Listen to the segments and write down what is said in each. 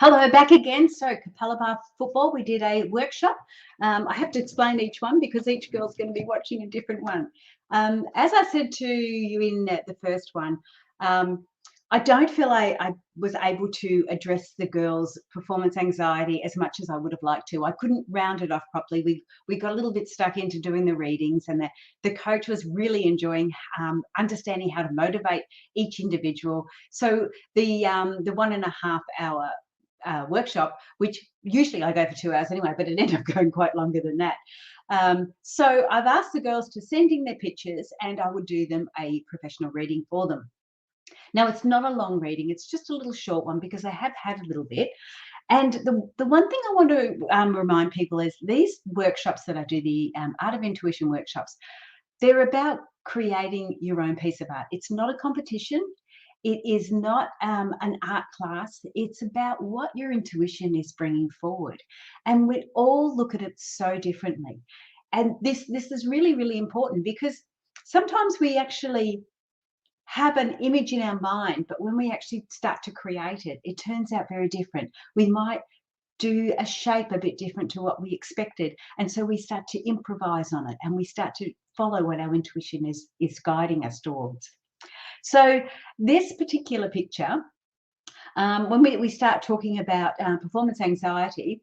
Hello, back again. So Capalaba Football, we did a workshop. I have to explain each one because each girl's going to be watching a different one. As I said to you in the first one, I don't feel I was able to address the girls' performance anxiety as much as I would have liked to. I couldn't round it off properly. We got a little bit stuck into doing the readings, and the coach was really enjoying understanding how to motivate each individual. So the 1.5 hour workshop, which usually I go for 2 hours anyway, but it ended up going quite longer than that. So I've asked the girls to send in their pictures and I would do them a professional reading for them. Now, it's not a long reading, it's just a little short one because I have had a little bit. And the one thing I want to remind people is these workshops that I do, the Art of Intuition workshops, they're about creating your own piece of art. It's not a competition. It is not an art class. It's about what your intuition is bringing forward. And we all look at it so differently. And this is really, really important because sometimes we actually have an image in our mind, but when we actually start to create it, it turns out very different. We might do a shape a bit different to what we expected. And so we start to improvise on it and we start to follow what our intuition is guiding us towards. So this particular picture, when we start talking about performance anxiety,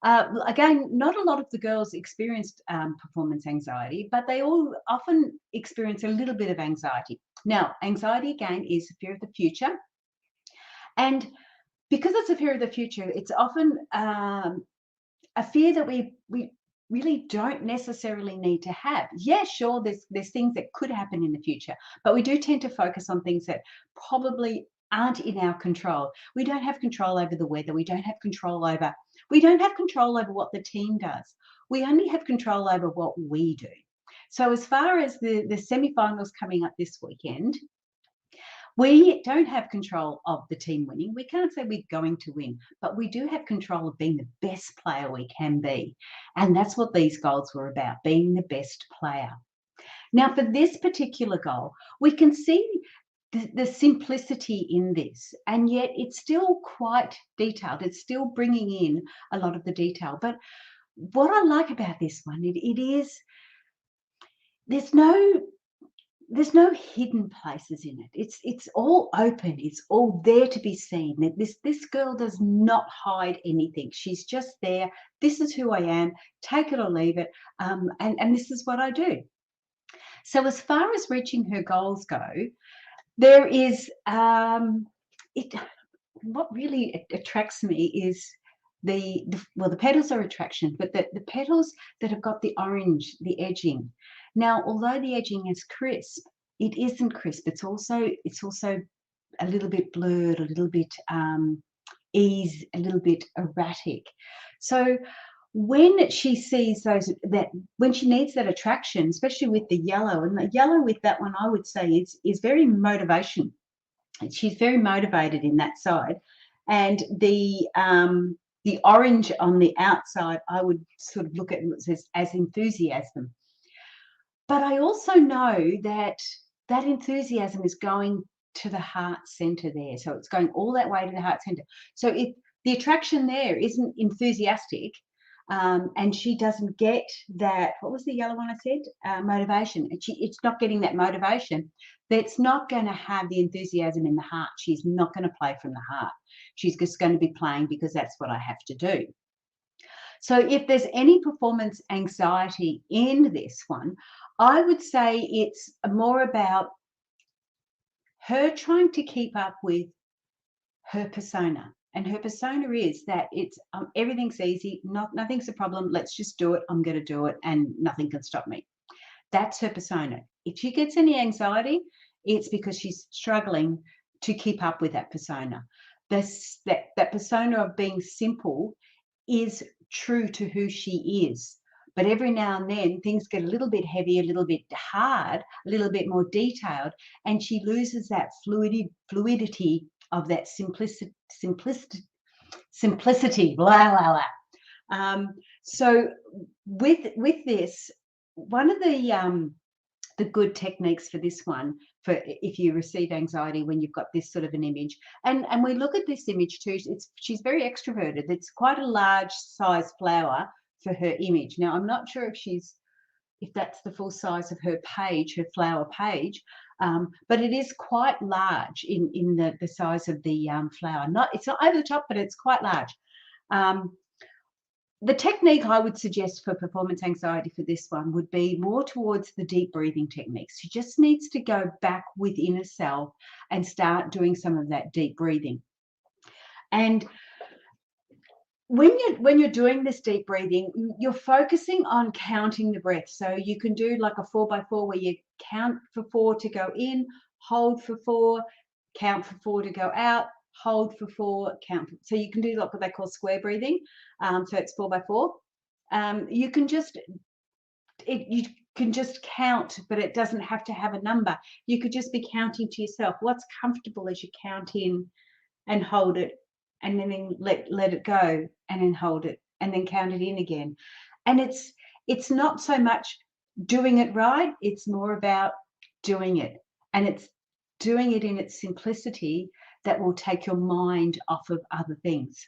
again, not a lot of the girls experienced performance anxiety, but they all often experience a little bit of anxiety. Now, anxiety, again, is a fear of the future. And because it's a fear of the future, it's often a fear that we really don't necessarily need to have. Yeah, sure, there's things that could happen in the future, but we do tend to focus on things that probably aren't in our control. We don't have control over the weather. We don't have control over what the team does. We only have control over what we do. So as far as the semi-finals coming up this weekend, we don't have control of the team winning. We can't say we're going to win, but we do have control of being the best player we can be. And that's what these goals were about, being the best player. Now, for this particular goal, we can see the simplicity in this, and yet it's still quite detailed. It's still bringing in a lot of the detail. But what I like about this one, it is, there's no hidden places in it. It's all open. It's all there to be seen. This girl does not hide anything. She's just there. This is who I am. Take it or leave it. And this is what I do. So as far as reaching her goals go, there is what really attracts me is the petals are attraction, but the petals that have got the orange, the edging. Now, although the edging is crisp, it isn't crisp. It's also a little bit blurred, a little bit a little bit erratic. So when she sees when she needs that attraction, especially with the yellow, and the yellow with that one, I would say is very motivation. She's very motivated in that side, and the orange on the outside, I would sort of look at it as enthusiasm. But I also know that enthusiasm is going to the heart center there. So it's going all that way to the heart center. So if the attraction there isn't enthusiastic, and she doesn't get that, what was the yellow one I said? Motivation. It's not getting that motivation. That's not going to have the enthusiasm in the heart. She's not going to play from the heart. She's just going to be playing because that's what I have to do. So if there's any performance anxiety in this one, I would say it's more about her trying to keep up with her persona. And her persona is that it's everything's easy, nothing's a problem, let's just do it, I'm going to do it, and nothing can stop me. That's her persona. If she gets any anxiety, it's because she's struggling to keep up with that persona. That persona of being simple is true to who she is. But every now and then things get a little bit heavy, a little bit hard, a little bit more detailed, and she loses that fluidity of that simplicity, blah, blah, blah. So with this, one of the the good techniques for this one, for if you receive anxiety when you've got this sort of an image. And we look at this image too. She's very extroverted. It's quite a large size flower for her image. Now, I'm not sure if that's the full size of her page, her flower page, but it is quite large in the size of the flower. It's not over the top, but it's quite large. The technique I would suggest for performance anxiety for this one would be more towards the deep breathing techniques. She just needs to go back within herself and start doing some of that deep breathing. And when you're doing this deep breathing, you're focusing on counting the breath. So you can do like a 4x4 where you count for 4 to go in, hold for 4, count for 4 to go out, hold for 4, count. So you can do like what they call square breathing. So it's 4x4. You can just count, but it doesn't have to have a number. You could just be counting to yourself. What's comfortable as you count in and hold it, and then let it go, and then hold it, and then count it in again. And it's not so much doing it right, it's more about doing it. And it's doing it in its simplicity that will take your mind off of other things.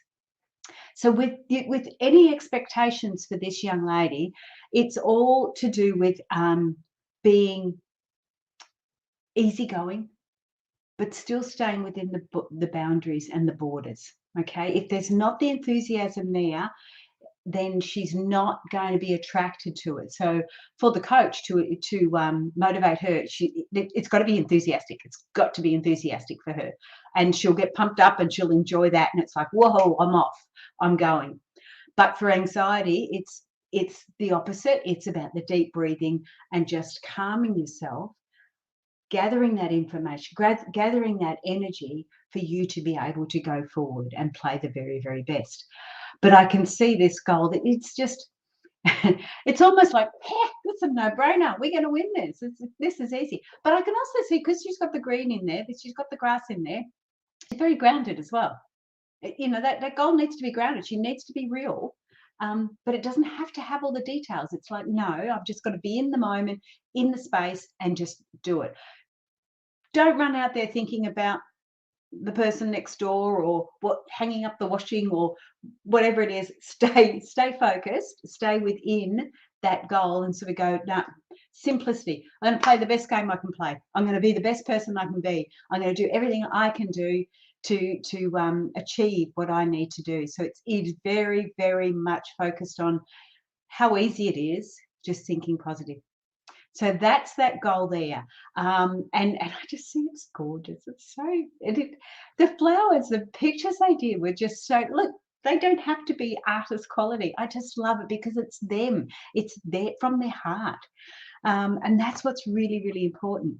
So with any expectations for this young lady, it's all to do with being easygoing, but still staying within the boundaries and the borders. Okay, if there's not the enthusiasm there, then she's not going to be attracted to it. So for the coach to motivate her, it's got to be enthusiastic. It's got to be enthusiastic for her, and she'll get pumped up and she'll enjoy that. And it's like, whoa, I'm off, I'm going. But for anxiety, it's the opposite. It's about the deep breathing and just calming yourself, gathering that information, gathering that energy for you to be able to go forward and play the very, very best. But I can see this goal that it's just, it's almost like, it's a no-brainer. We're going to win this. This is easy. But I can also see, because she's got the green in there, she's got the grass in there, she's very grounded as well. You know, that goal needs to be grounded. She needs to be real. But it doesn't have to have all the details. It's like, no, I've just got to be in the moment, in the space, and just do it. Don't run out there thinking about the person next door or what hanging up the washing or whatever it is. Stay focused, stay within that goal, and sort of go, no, simplicity. I'm going to play the best game I can play. I'm going to be the best person I can be. I'm going to do everything I can do to achieve what I need to do. So it's very, very much focused on how easy it is, just thinking positive. So that's that goal there. And I just think it's gorgeous. It's so, the flowers, the pictures they did were just so, look, they don't have to be artist quality. I just love it because it's them. It's there from their heart. And that's what's really, really important.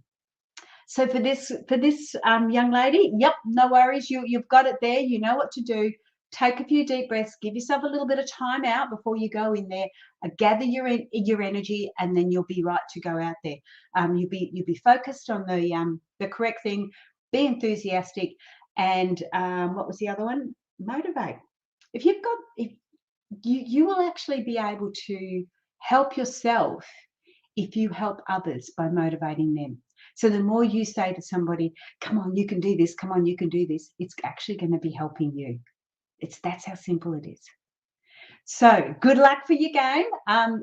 So for this young lady, yep, no worries. You've got it there. You know what to do. Take a few deep breaths. Give yourself a little bit of time out before you go in there. Gather your energy, and then you'll be right to go out there. You'll be focused on the correct thing. Be enthusiastic, and what was the other one? Motivate. If you will actually be able to help yourself if you help others by motivating them. So the more you say to somebody, come on, you can do this, come on, you can do this, it's actually going to be helping you. That's how simple it is. So good luck for your game.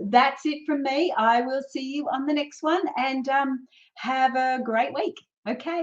That's it from me. I will see you on the next one, and have a great week. Okay.